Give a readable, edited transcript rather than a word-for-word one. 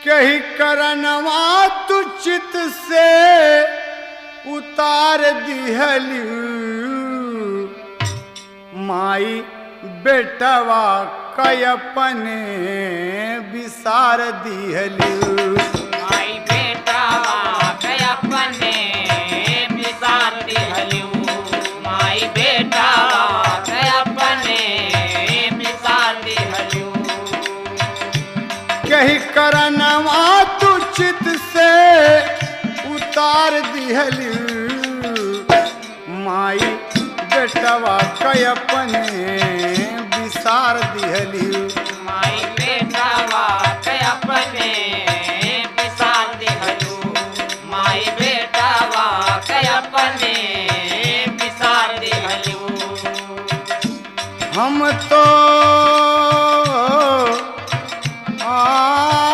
कही करनवा तू चित से उतार दिहलू माई बेटवा कयपने विसार दिहलू माई बेटवा कयपने विसार दिहलू माई बेटवा कयपने विसार दिहलू कही करनवा तू चित से उतार दिहलू माई बेटवा कयपने विसार दिहलू माई बेटवा